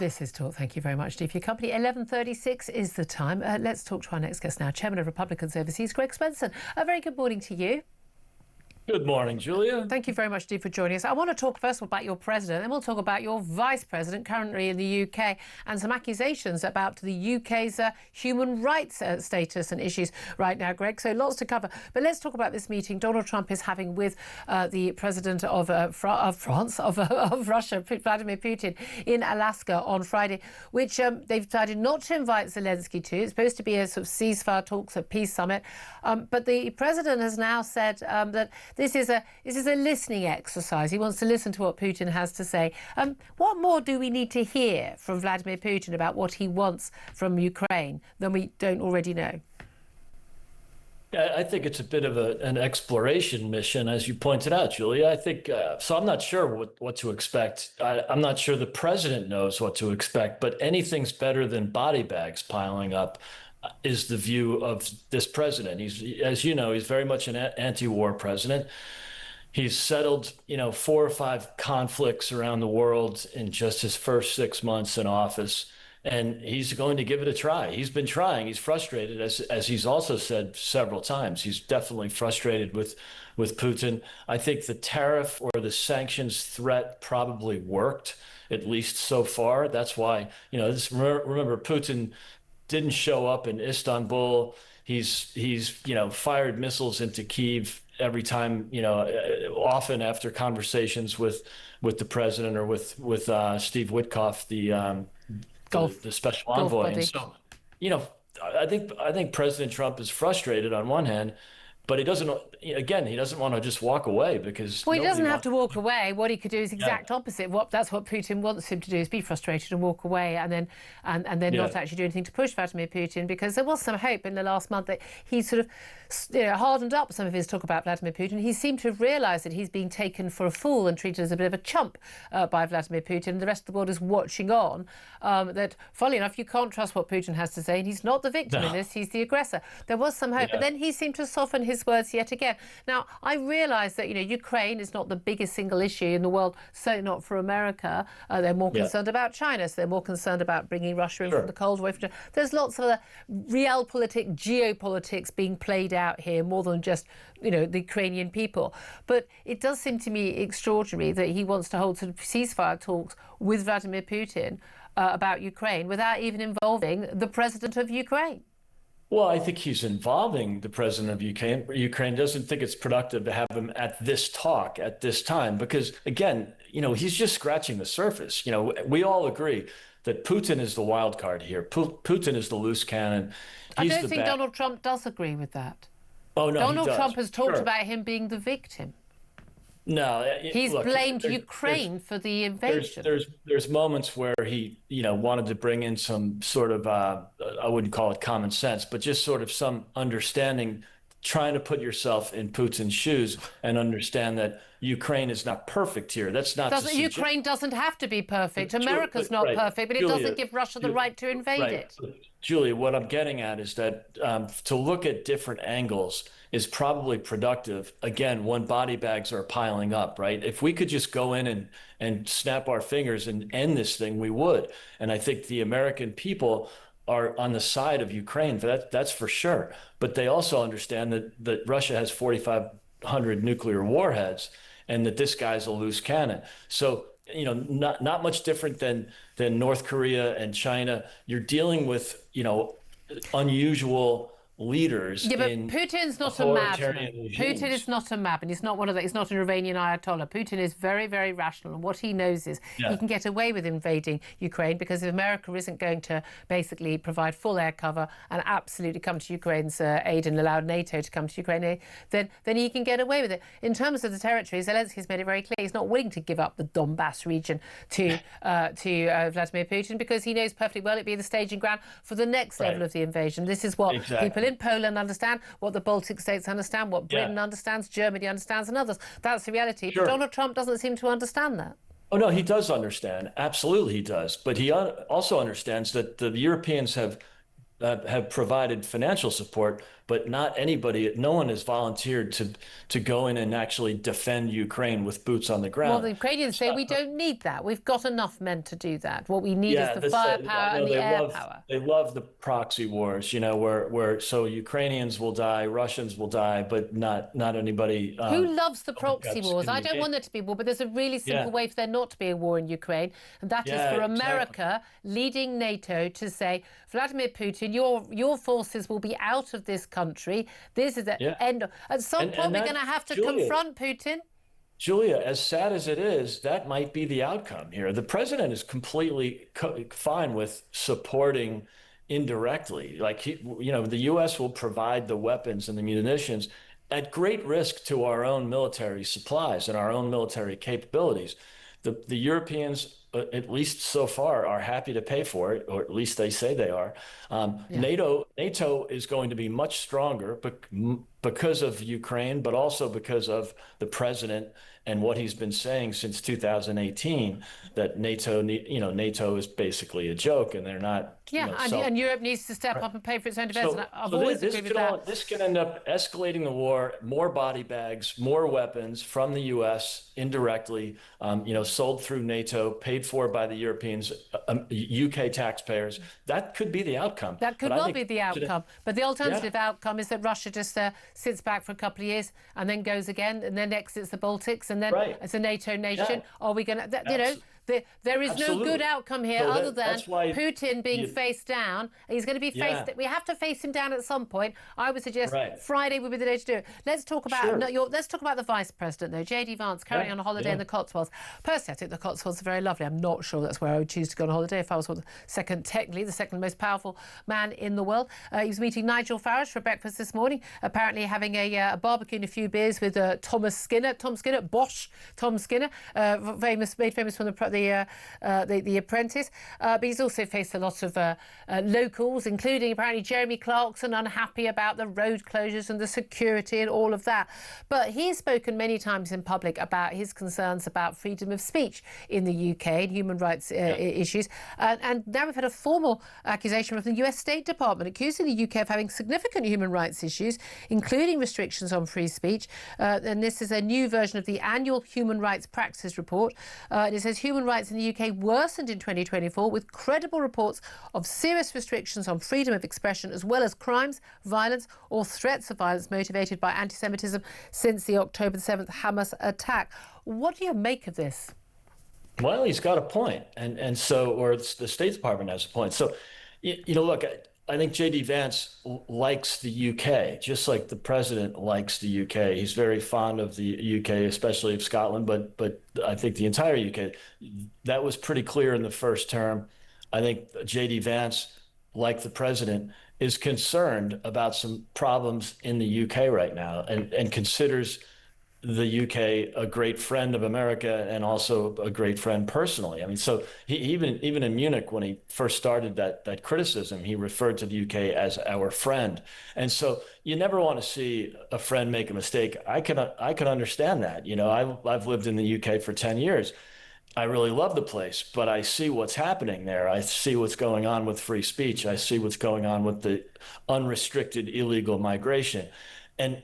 This is Talk. Thank you very much, Steve, for your company. 11:36 is the time. Let's talk to our next guest now, Chairman of Republicans Overseas, Greg Swenson. A very good morning to you. Good morning, Julia. Thank you very much, Steve, for joining us. I want to talk first of all about your president, then we'll talk about your vice president currently in the UK and some accusations about the UK's human rights status and issues right now, Greg. So lots to cover. But let's talk about this meeting Donald Trump is having with the president of Russia, Vladimir Putin, in Alaska on Friday, which they've decided not to invite Zelensky to. It's supposed to be a sort of ceasefire talks, a peace summit. But the president has now said that this is a listening exercise. He wants to listen to what Putin has to say. What more do we need to hear from Vladimir Putin about what he wants from Ukraine than we don't already know? Yeah, I think it's a bit of an exploration mission, as you pointed out, Julia. I think so. I'm not sure what to expect. I'm not sure the president knows what to expect, but anything's better than body bags piling up. Is the view of this president. He's, as you know, he's very much an anti-war president. He's settled, 4 or 5 conflicts around the world in just his first 6 months in office, and he's going to give it a try. He's been trying. He's frustrated, as he's also said several times. He's definitely frustrated with Putin. I think the tariff or the sanctions threat probably worked, at least so far. That's why, remember Putin didn't show up in Istanbul. He's fired missiles into Kyiv every time, often after conversations with the president or with Steve Witkoff, the special envoy. And so, I think President Trump is frustrated on one hand, but he doesn't want to just walk away because. Well, he doesn't have to walk away. What he could do is exact opposite. That's what Putin wants him to do: is be frustrated and walk away, and then not actually do anything to push Vladimir Putin. Because there was some hope in the last month that he sort of hardened up some of his talk about Vladimir Putin. He seemed to have realised that he's being taken for a fool and treated as a bit of a chump by Vladimir Putin. The rest of the world is watching on. That, funnily enough, you can't trust what Putin has to say, and he's not the victim in this. He's the aggressor. There was some hope, but then he seemed to soften his words yet again. Now, I realise that, Ukraine is not the biggest single issue in the world, certainly not for America. They're more concerned about China, so they're more concerned about bringing Russia in from the Cold War. There's lots of realpolitik, geopolitics being played out here, more than just, the Ukrainian people. But it does seem to me extraordinary that he wants to hold sort of ceasefire talks with Vladimir Putin about Ukraine without even involving the president of Ukraine. Well, I think he's involving the president of Ukraine. Ukraine doesn't think it's productive to have him at this talk at this time because, again, he's just scratching the surface. We all agree that Putin is the wild card here. Putin is the loose cannon. I don't think Donald Trump does agree with that. Oh, no, Donald Trump has talked about him being the victim. No, he's blamed Ukraine for the invasion. There's moments where he, wanted to bring in some sort of, I wouldn't call it common sense, but just sort of some understanding, trying to put yourself in Putin's shoes and understand that Ukraine is not perfect here. That's not. Ukraine doesn't have to be perfect. America's not perfect, but it doesn't give Russia the right to invade it. Julia, what I'm getting at is that to look at different angles is probably productive, again, when body bags are piling up, right? If we could just go in and snap our fingers and end this thing, we would. And I think the American people are on the side of Ukraine, that's for sure. But they also understand that Russia has 4,500 nuclear warheads and that this guy's a loose cannon. So, not much different than North Korea and China. You're dealing with, unusual leaders. Yeah, but Putin's not a madman. Putin is not a madman. He's not one of the. He's not an Iranian Ayatollah. Putin is very, very rational, and what he knows is he can get away with invading Ukraine because if America isn't going to basically provide full air cover and absolutely come to Ukraine's aid and allow NATO to come to Ukraine, then he can get away with it. In terms of the territory, Zelensky's made it very clear he's not willing to give up the Donbass region to Vladimir Putin because he knows perfectly well it'd be the staging ground for the next level of the invasion. This is what people in Poland understand, what the Baltic states understand, what Britain understands, Germany understands, and others. That's the reality. But Donald Trump doesn't seem to understand that. Oh, no, he does understand. Absolutely, he does. But he also understands that the Europeans have provided financial support but not anybody, no one has volunteered to go in and actually defend Ukraine with boots on the ground. Well, the Ukrainians say we don't need that. We've got enough men to do that. What we need is the I firepower know and the air power. they love the proxy wars, where so Ukrainians will die, Russians will die, but not anybody. Who loves the proxy wars? I don't want there to be war, but there's a really simple way for there not to be a war in Ukraine, and that is for America leading NATO to say, Vladimir Putin, your forces will be out of this country. This is the end. At some point, we're going to have to confront Putin. Julia, as sad as it is, that might be the outcome here. The president is completely fine with supporting indirectly. Like, the U.S. will provide the weapons and the munitions at great risk to our own military supplies and our own military capabilities. The Europeans, at least so far, are happy to pay for it, or at least they say they are. NATO is going to be much stronger because of Ukraine, but also because of the president and what he's been saying since 2018, that NATO is basically a joke, and they're not. And Europe needs to step up and pay for its own defense. I've always agreed with that. This can end up escalating the war, more body bags, more weapons from the U.S. indirectly, sold through NATO, paid for by the Europeans, UK taxpayers. That could be the outcome. That could well be the outcome. But the alternative outcome is that Russia just sits back for a couple of years and then goes again, and then exits the Baltics, and then as a NATO nation. Are we going to, there is no good outcome here other than Putin being faced down. He's going to be faced. We have to face him down at some point. I would suggest Friday would be the day to do it. Let's talk about let's talk about the vice president, though. J.D. Vance currently on a holiday in the Cotswolds. Personally, I think the Cotswolds are very lovely. I'm not sure that's where I would choose to go on holiday if I was technically the second most powerful man in the world. He was meeting Nigel Farage for breakfast this morning, apparently having a barbecue and a few beers with Tom Skinner, made famous from the Apprentice. But he's also faced a lot of locals, including apparently Jeremy Clarkson, unhappy about the road closures and the security and all of that. But he's spoken many times in public about his concerns about freedom of speech in the UK and human rights issues. And now we've had a formal accusation from the US State Department accusing the UK of having significant human rights issues, including restrictions on free speech. And this is a new version of the annual Human Rights Practices Report. And it says human rights in the UK worsened in 2024 with credible reports of serious restrictions on freedom of expression, as well as crimes, violence or threats of violence motivated by anti-Semitism since the October 7th Hamas attack. What do you make of this? Well, he's got a point. And so, or the State Department has a point. So, look, I think J.D. Vance likes the UK, just like the president likes the UK. He's very fond of the UK, especially of Scotland, but I think the entire UK. That was pretty clear in the first term. I think J.D. Vance, like the president, is concerned about some problems in the UK right now and considers the UK a great friend of America and also a great friend personally. I mean, so he even in Munich, when he first started that criticism, he referred to the UK as our friend. And so you never want to see a friend make a mistake. I can understand that. I've lived in the UK for 10 years. I really love the place, but I see what's happening there. I see what's going on with free speech. I see what's going on with the unrestricted illegal migration. And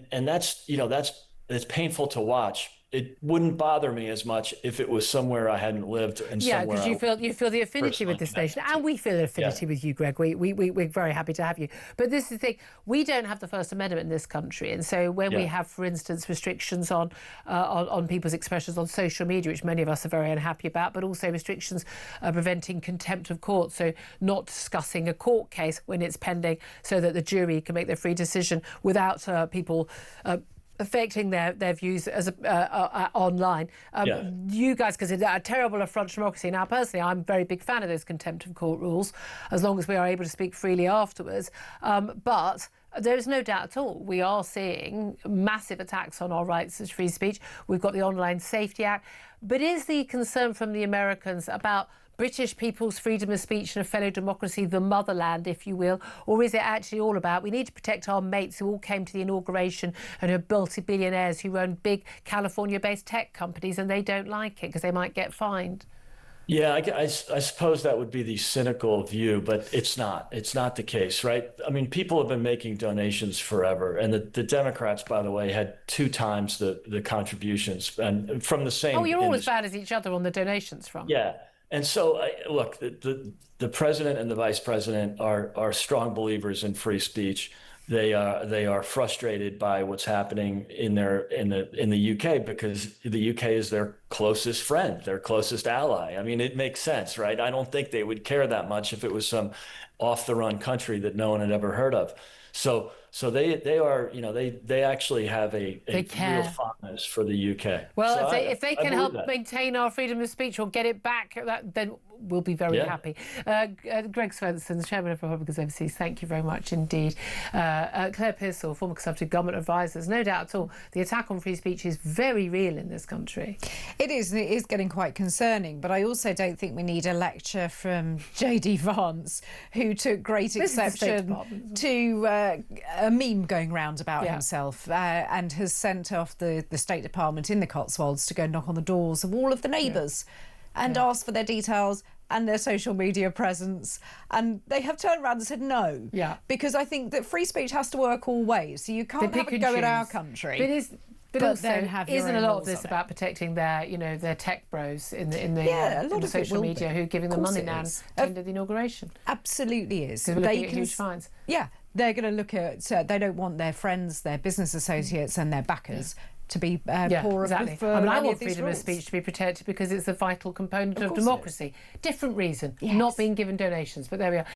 it's painful to watch. It wouldn't bother me as much if it was somewhere I hadn't lived and somewhere. Yeah, because you feel the affinity with this nation, and we feel an affinity with you, Greg. We're very happy to have you. But this is the thing: we don't have the First Amendment in this country, and so when we have, for instance, restrictions on people's expressions on social media, which many of us are very unhappy about, but also restrictions preventing contempt of court, so not discussing a court case when it's pending, so that the jury can make their free decision without people affecting their views as online. You guys, because it's a terrible affront to democracy. Now, personally, I'm a very big fan of those contempt of court rules, as long as we are able to speak freely afterwards. But there is no doubt at all we are seeing massive attacks on our rights as free speech. We've got the Online Safety Act. But is the concern from the Americans about British people's freedom of speech and a fellow democracy, the motherland, if you will? Or is it actually all about we need to protect our mates who all came to the inauguration and are multi-billionaires who run big California-based tech companies and they don't like it because they might get fined? Yeah, I suppose that would be the cynical view, but it's not. It's not the case, right? I mean, people have been making donations forever, and the Democrats, by the way, had 2 times the contributions, and from the Oh, same you're all as industry. bad as each other on the donations front. Yeah, and so look, the president and the vice president are strong believers in free speech. They are frustrated by what's happening in the UK because the UK is their closest friend, their closest ally. I mean, it makes sense, right? I don't think they would care that much if it was some off the run country that no one had ever heard of. So they are, they actually have a They real care. fondness for the UK. Well, So if they I can believe help that. maintain our freedom of speech or get it back, then we'll be very Yeah. happy. Greg Swenson, Chairman of Republicans Overseas, thank you very much indeed. Claire Pearsall, former Conservative government advisors, no doubt at all, the attack on free speech is very real in this country. It is. It is getting quite concerning, but I also don't think we need a lecture from J.D. Vance, who took great exception to a meme going round about himself and has sent off the State Department in the Cotswolds to go knock on the doors of all of the neighbours and ask for their details and their social media presence, and they have turned around and said no. Because I think that free speech has to work all ways. So you can't have a go at our country. But also, then have your isn't a own lot of rules this on about protecting their, their tech bros in the a lot in the of it social will media be. who are giving them Of course money it now is. and attended the inauguration? Absolutely is. Because we're looking at huge fines. Yeah, they're going to look at. They don't want their friends, their business associates, and their backers to be poorer. Exactly. For I any want of these freedom of rules. speech to be protected because it's a vital component of course it democracy. Different reason, Yes. not being given donations, but there we are.